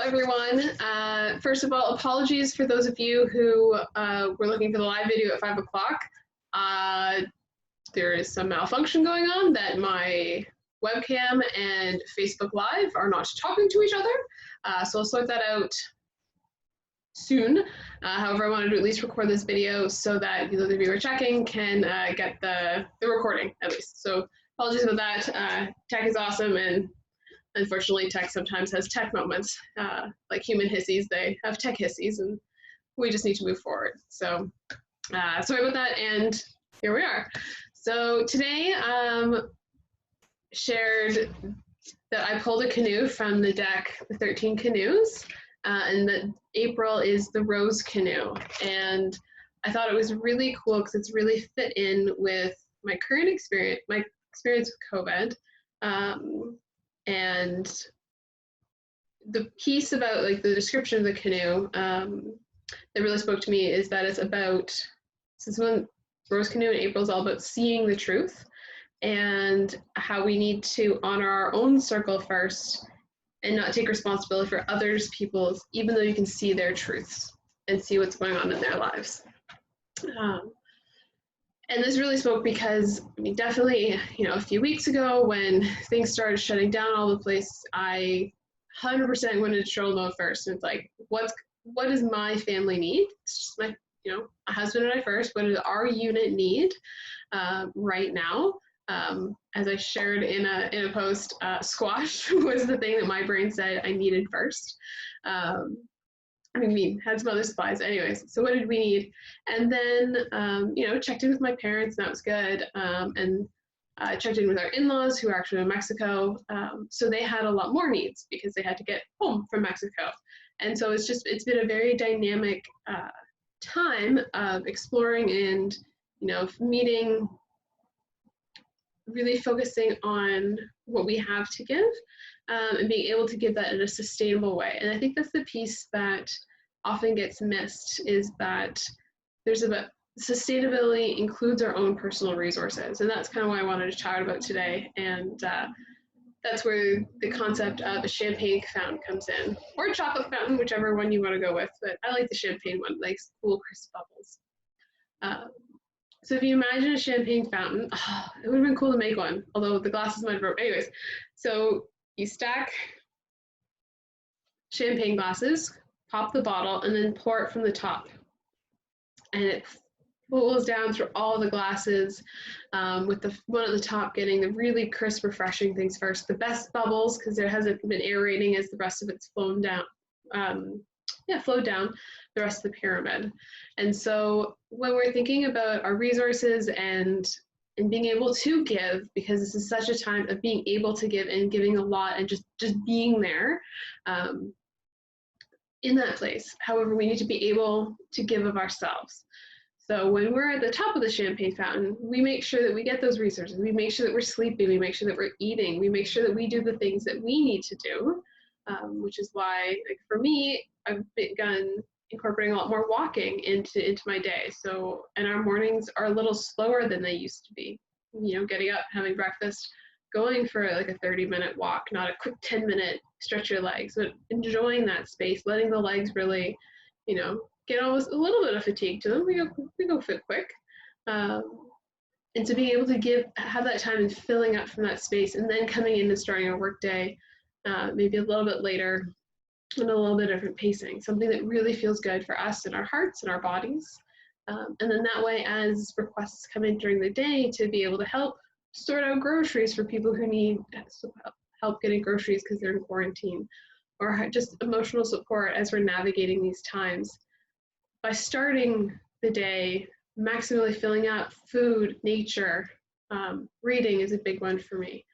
everyone. First of all, apologies for those of you who were looking for the live video at 5 o'clock. There is some malfunction going on that my webcam and Facebook Live are not talking to each other. So I'll sort that out soon. However, I wanted to at least record this video so that those of you who are checking can get the recording at least. So apologies about that. Tech is awesome, and unfortunately, tech sometimes has tech moments. Like human hissies, they have tech hissies, and we just need to move forward. So sorry about that, and here we are. So today, shared that I pulled a canoe from the deck, the 13 Canoes, and that April is the Rose Canoe. And I thought it was really cool because it's really fit in with my current experience, my experience with COVID. And the piece about like the description of the canoe that really spoke to me is that it's about, since when Rose Canoe in April is all about seeing the truth and how we need to honor our own circle first and not take responsibility for others people's, even though you can see their truths and see what's going on in their lives. And this really spoke because, I mean, definitely, a few weeks ago when things started shutting down all the place, I 100% wanted to show them first. And it's like, what does my family need? It's just my, my husband and I first. What does our unit need right now? As I shared in a post, squash was the thing that my brain said I needed first. I mean, had some other supplies. Anyways, so what did we need? And then, checked in with my parents, and that was good. And checked in with our in-laws who are actually in Mexico. So they had a lot more needs because they had to get home from Mexico. And so it's been a very dynamic time of exploring and, meeting, really focusing on what we have to give. And being able to give that in a sustainable way. And I think that's the piece that often gets missed, is that there's sustainability includes our own personal resources. And that's kind of what I wanted to chat about today. And that's where the concept of a champagne fountain comes in, or a chocolate fountain, whichever one you want to go with. But I like the champagne one, like cool, crisp bubbles. So if you imagine a champagne fountain, it would have been cool to make one, although the glasses might have broke. Anyways, so you stack champagne glasses, pop the bottle, and then pour it from the top. And it pulls down through all the glasses, with the one at the top getting the really crisp, refreshing things first. The best bubbles, because there hasn't been aerating as the rest of it's flowed down the rest of the pyramid. And so when we're thinking about our resources and being able to give, because this is such a time of being able to give and giving a lot and just being there in that place. However, we need to be able to give of ourselves. So when we're at the top of the champagne fountain, we make sure that we get those resources. We make sure that we're sleeping. We make sure that we're eating. We make sure that we do the things that we need to do, which is why, like for me, I've begun incorporating a lot more walking into my day. So, and our mornings are a little slower than they used to be. Getting up, having breakfast, going for like a 30-minute walk, not a quick 10-minute stretch your legs, but enjoying that space, letting the legs really, get almost a little bit of fatigue to them. We go fit quick. And to be able to have that time and filling up from that space, and then coming in and starting our work day, maybe a little bit later, and a little bit different pacing, something that really feels good for us and our hearts and our bodies. And then that way, as requests come in during the day, to be able to help sort out groceries for people who need help getting groceries because they're in quarantine, or just emotional support as we're navigating these times. By starting the day, maximally filling up food, nature, reading is a big one for me.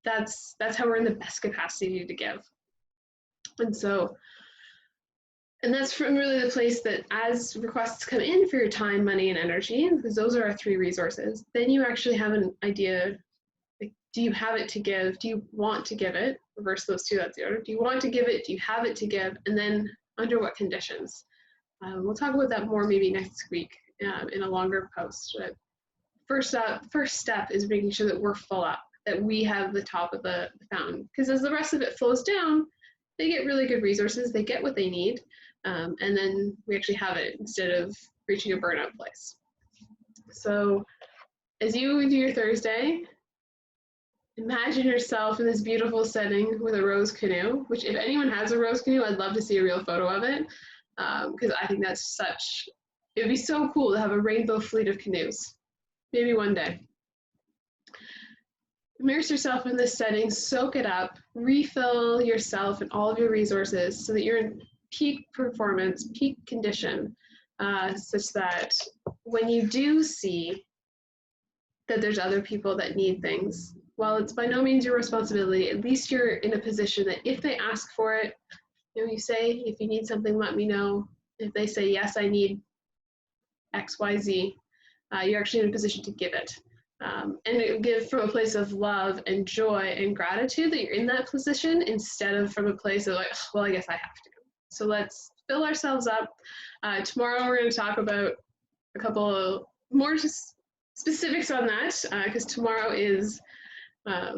That's how we're in the best capacity to give. And that's from really the place that as requests come in for your time, money, and energy, because those are our three resources, then you actually have an idea, like, do you have it to give? Do you want to give it? Reverse those two, that's the order. Do you want to give it? Do you have it to give? And then under what conditions? We'll talk about that more maybe next week in a longer post. But first step is making sure that we're full up, that we have the top of the fountain, because as the rest of it flows down, they get really good resources, they get what they need, and then we actually have it instead of reaching a burnout place. So as you do your Thursday, imagine yourself in this beautiful setting with a rose canoe, which if anyone has a rose canoe, I'd love to see a real photo of it, because I think that's it'd be so cool to have a rainbow fleet of canoes. Maybe one day. Immerse yourself in this setting, soak it up, refill yourself and all of your resources so that you're in peak performance, peak condition, such that when you do see that there's other people that need things, while it's by no means your responsibility, at least you're in a position that if they ask for it, you say, if you need something, let me know. If they say, yes, I need X, Y, Z, you're actually in a position to give it. And give from a place of love and joy and gratitude that you're in that position instead of from a place of like, oh, well, I guess I have to. So let's fill ourselves up. Tomorrow we're going to talk about a couple more specifics on that because tomorrow is, I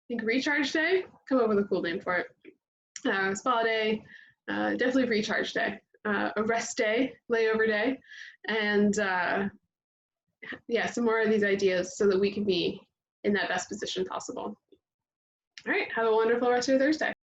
think, Recharge Day. Come up with a cool name for it. Spa Day, definitely Recharge Day, a rest day, layover day, and yeah, some more of these ideas so that we can be in that best position possible. All right, have a wonderful rest of your Thursday.